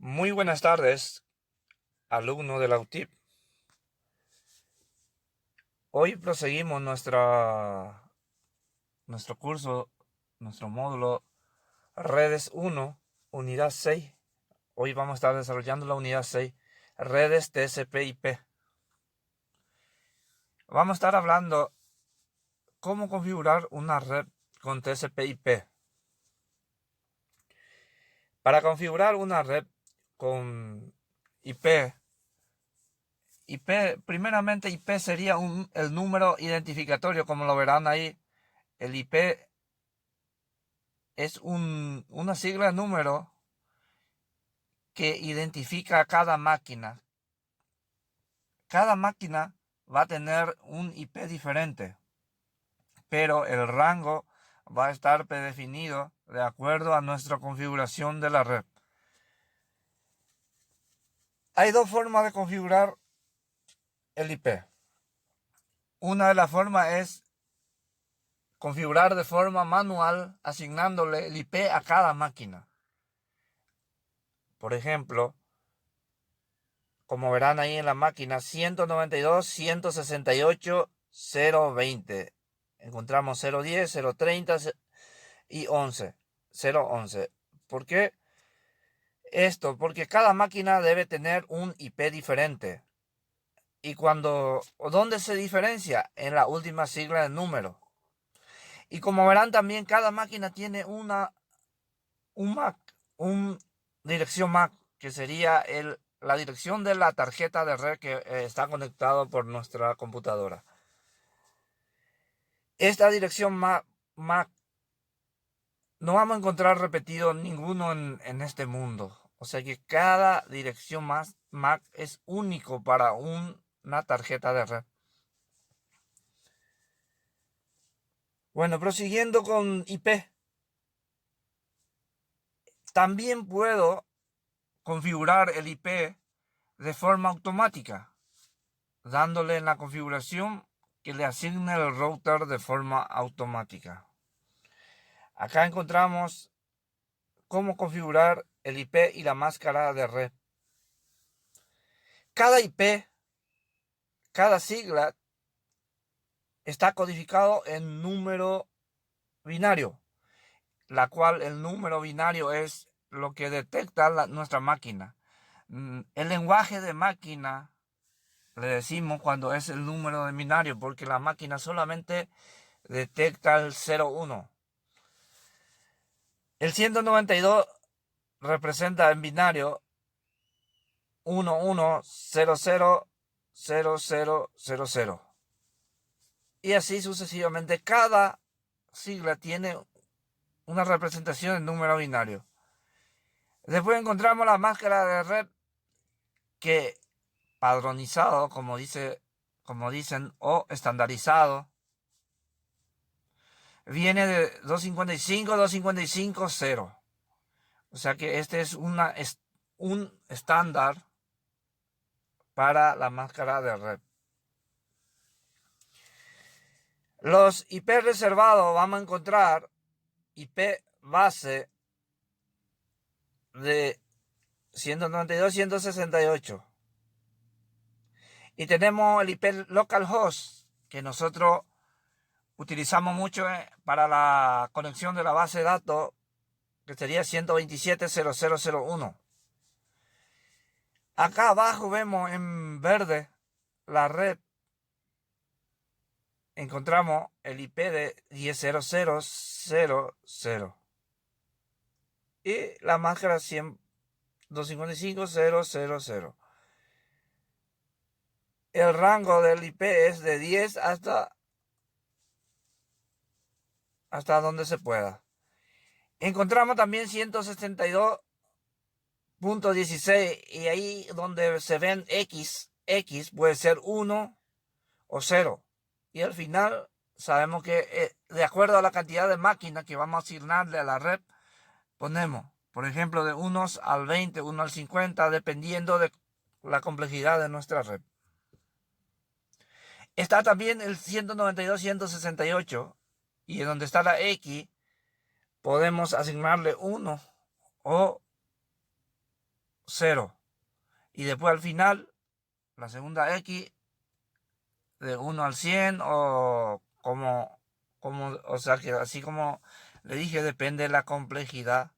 Muy buenas tardes, alumno de la UTIP. Hoy proseguimos nuestro curso, nuestro módulo Redes 1, Unidad 6. Hoy vamos a estar desarrollando la Unidad 6, Redes TCP/IP. Vamos a estar hablando cómo configurar una red con TCP/IP. Para configurar una red con IP, primeramente IP sería el número identificatorio, como lo verán ahí. El IP es una sigla de número que identifica a cada máquina. Cada máquina va a tener un IP diferente, pero el rango va a estar predefinido de acuerdo a nuestra configuración de la red. Hay dos formas de configurar el IP. Una de las formas es configurar de forma manual, asignándole el IP a cada máquina. Por ejemplo, como verán ahí en la máquina, 192.168.020. Encontramos 010, 030 y 11. 011. ¿Por qué esto? Porque cada máquina debe tener un IP diferente. Y ¿dónde se diferencia? En la última sigla del número. Y como verán también, cada máquina tiene un MAC, un dirección MAC, que sería la dirección de la tarjeta de red que está conectado por nuestra computadora. Esta dirección MAC no vamos a encontrar repetido ninguno en este mundo. O sea que cada dirección MAC es único para una tarjeta de red. Bueno, prosiguiendo con IP. También puedo configurar el IP de forma automática, dándole en la configuración que le asigne el router de forma automática. Acá encontramos cómo configurar el IP y la máscara de red. Cada IP, cada sigla, está codificado en número binario, la cual el número binario es lo que detecta nuestra máquina. El lenguaje de máquina le decimos cuando es el número de binario, porque la máquina solamente detecta el 01. El 192 representa en binario 11000000. Y así sucesivamente. Cada sigla tiene una representación en número binario. Después encontramos la máscara de red que padronizado, como dicen, o estandarizado, viene de 255, 255, 0. O sea que este es un estándar para la máscara de red. Los IP reservados vamos a encontrar IP base de 192, 168. Y tenemos el IP localhost, que nosotros utilizamos mucho para la conexión de la base de datos, que sería 127.0.0.0.1. Acá abajo vemos en verde la red. Encontramos el IP de 10.0.0.0.0 y la máscara 255.0.0.0. El rango del IP es de 10 hasta donde se pueda. Encontramos también 172.16 y ahí donde se ven X puede ser 1 o 0. Y al final sabemos que de acuerdo a la cantidad de máquinas que vamos a asignarle a la red, ponemos, por ejemplo, de 1 al 20, 1 al 50, dependiendo de la complejidad de nuestra red. Está también el 192.168 y en donde está la X podemos asignarle 1 o 0. Y después al final, la segunda X de 1 al 100 o o sea que así como le dije, depende de la complejidad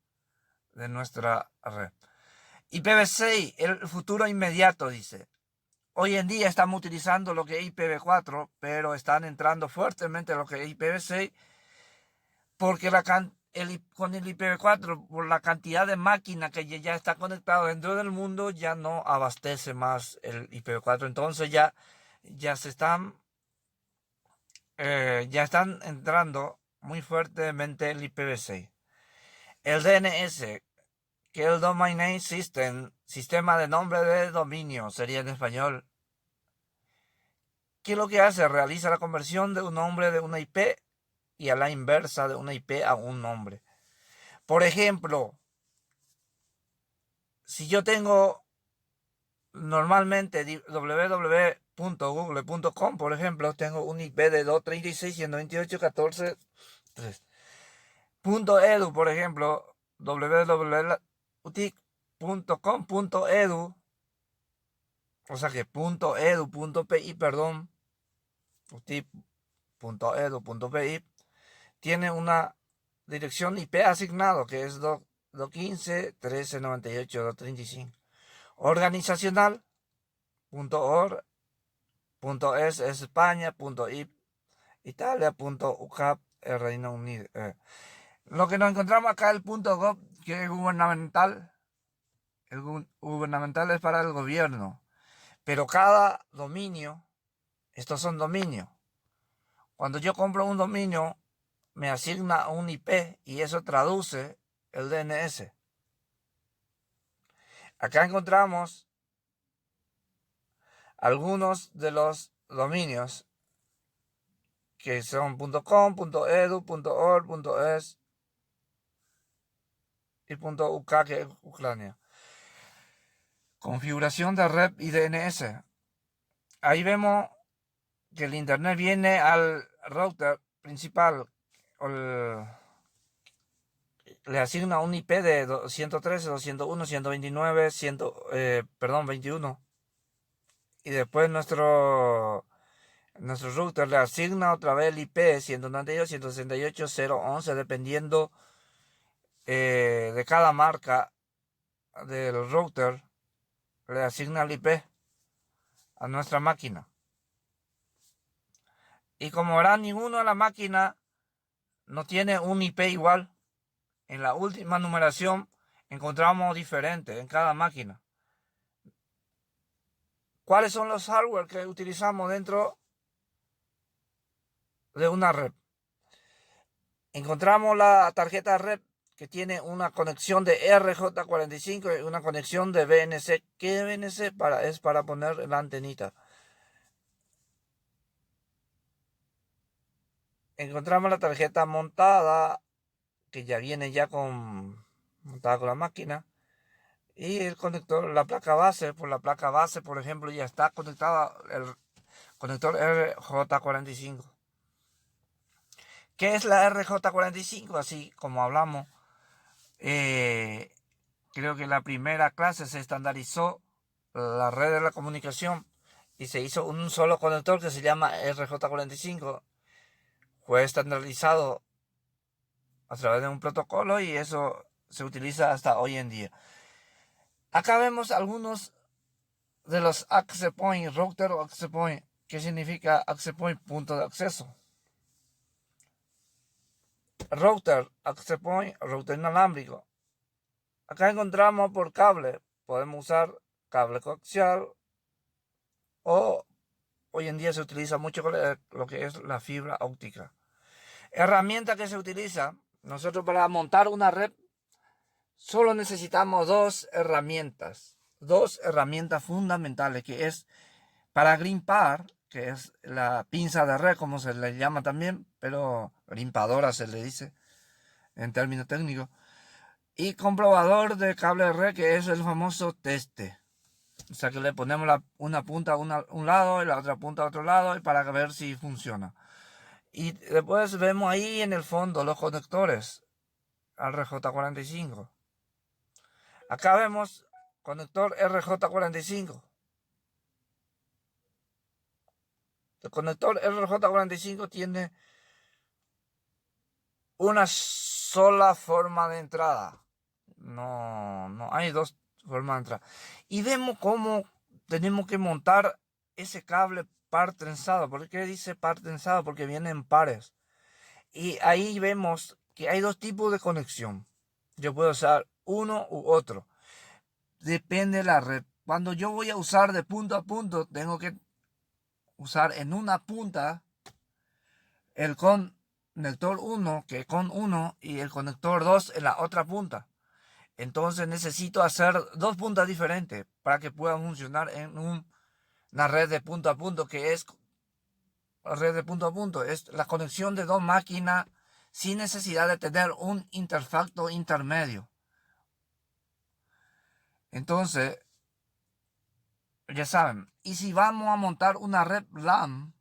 de nuestra red. IPv6, el futuro inmediato, dice. Hoy en día estamos utilizando lo que es IPv4, pero están entrando fuertemente lo que es IPv6 porque con el IPv4, por la cantidad de máquinas que ya está conectado dentro del mundo, ya no abastece más el IPv4. Entonces ya ya están entrando muy fuertemente el IPv6. El DNS, que es el Domain Name System, sistema de nombre de dominio, sería en español. ¿Qué es lo que hace? Realiza la conversión de un nombre de una IP y a la inversa de una IP a un nombre. Por ejemplo, si yo tengo normalmente www.google.com, por ejemplo, tengo un IP de 236.128.14.3. Por ejemplo, www.utic.com.edu, o sea que .edu.pi, perdón, utic.edu.pi, tiene una dirección IP asignado que es 215.1398.235. Organizacional.org.es España.ip Italia.ucap Reino Unido. Lo que nos encontramos acá el .gov, que es gubernamental. El gubernamental es para el gobierno. Pero cada dominio, estos son dominios. Cuando yo compro un dominio, me asigna un IP y eso traduce el DNS. Acá encontramos algunos de los dominios que son .com, .edu, .org, .es y .uk, que es Ucrania. Configuración de red y DNS. Ahí vemos que el internet viene al router principal, le asigna un IP de 113, 201, 129, 21. Y después nuestro router le asigna otra vez el IP 192, 168, 011, dependiendo de cada marca del router, le asigna el IP a nuestra máquina. Y como verán, ninguno de la máquina no tiene un IP igual. En la última numeración encontramos diferente en cada máquina. ¿Cuáles son los hardware que utilizamos dentro de una red? Encontramos la tarjeta red que tiene una conexión de RJ45 y una conexión de VNC. ¿Qué VNC? Es para poner la antenita. Encontramos la tarjeta montada, que ya viene montada con la máquina. Y el conector, la placa base, por ejemplo, ya está conectada el conector RJ45. ¿Qué es la RJ45? Así como hablamos, creo que en la primera clase se estandarizó la red de la comunicación y se hizo un solo conector que se llama RJ45. Fue estandarizado a través de un protocolo y eso se utiliza hasta hoy en día. Acá vemos algunos de los access point, router o access point. ¿Qué significa access point? Punto de acceso. Router, access point, router inalámbrico. Acá encontramos por cable. Podemos usar cable coaxial o hoy en día se utiliza mucho lo que es la fibra óptica. Herramienta que se utiliza. Nosotros para montar una red solo necesitamos dos herramientas fundamentales, que es para grimpar, que es la pinza de red, como se le llama también, pero grimpadora se le dice en términos técnicos, y comprobador de cable de red, que es el famoso teste. O sea que le ponemos una punta a un lado y la otra punta a otro lado y para ver si funciona. Y después vemos ahí en el fondo los conectores al RJ45. Acá vemos conector RJ45. El conector RJ45 tiene una sola forma de entrada. No hay dos formas de entrada. Y vemos cómo tenemos que montar ese cable par trenzado. ¿Por qué dice par trenzado? Porque viene en pares. Y ahí vemos que hay dos tipos de conexión. Yo puedo usar uno u otro. Depende de la red. Cuando yo voy a usar de punto a punto, tengo que usar en una punta el conector 1, que es con 1, y el conector 2 en la otra punta. Entonces necesito hacer dos puntas diferentes para que puedan funcionar en una red de punto a punto, que es red de punto a punto. Es la conexión de dos máquinas sin necesidad de tener un interfacto intermedio. Entonces, ya saben, y si vamos a montar una red LAN,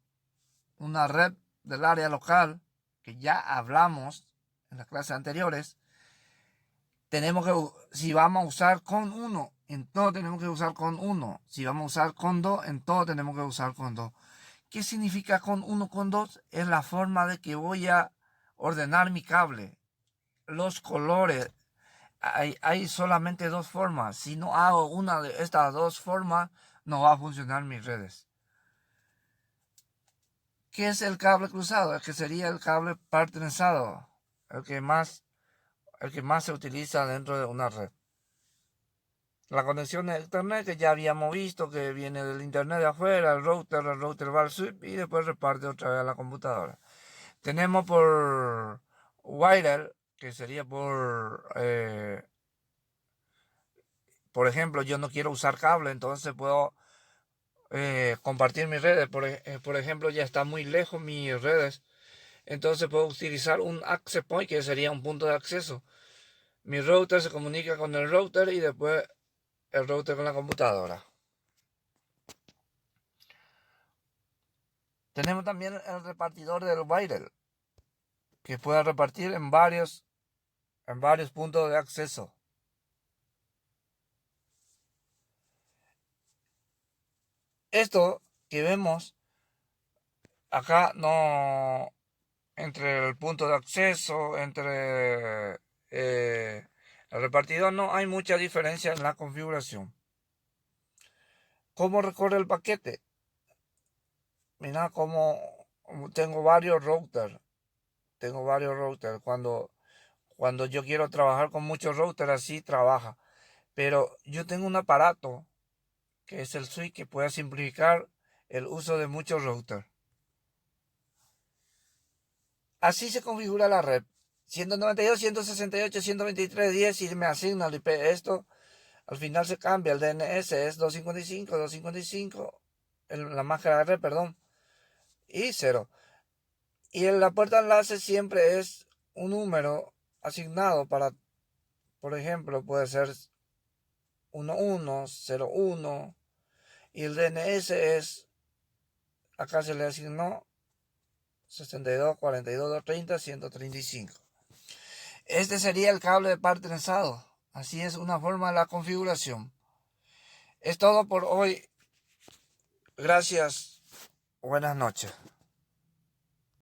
una red del área local, que ya hablamos en las clases anteriores, tenemos que, si vamos a usar con 1, en todo tenemos que usar con 1. Si vamos a usar con 2, en todo tenemos que usar con 2. ¿Qué significa con 1, con 2? Es la forma de que voy a ordenar mi cable. Los colores. Hay solamente dos formas. Si no hago una de estas dos formas, no va a funcionar mis redes. ¿Qué es el cable cruzado? El que sería el cable par trenzado. El que más se utiliza dentro de una red. La conexión de internet, que ya habíamos visto, que viene del internet de afuera, el router va al switch y después reparte otra vez a la computadora. Tenemos por wire, que sería por ejemplo, yo no quiero usar cable, entonces puedo compartir mis redes. Por ejemplo, ya está muy lejos mis redes, entonces puedo utilizar un access point, que sería un punto de acceso. Mi router se comunica con el router y después el router con la computadora. Tenemos también el repartidor del wire, que puede repartir en varios puntos de acceso. Esto que vemos acá, no, entre el punto de acceso, entre el repartidor, no hay mucha diferencia en la configuración. ¿Cómo recorre el paquete? Mira cómo tengo varios routers. Cuando yo quiero trabajar con muchos routers, así trabaja. Pero yo tengo un aparato, que es el switch, que puede simplificar el uso de muchos routers. Así se configura la red. 192.168.123.10 y me asigna el IP. Esto al final se cambia. El DNS es 255, la máscara de red, perdón, y 0. Y en la puerta de enlace siempre es un número asignado para, por ejemplo, puede ser 1101, y el DNS es, acá se le asignó 62.42.230.135. Este sería el cable de par trenzado. Así es una forma de la configuración. Es todo por hoy. Gracias. Buenas noches.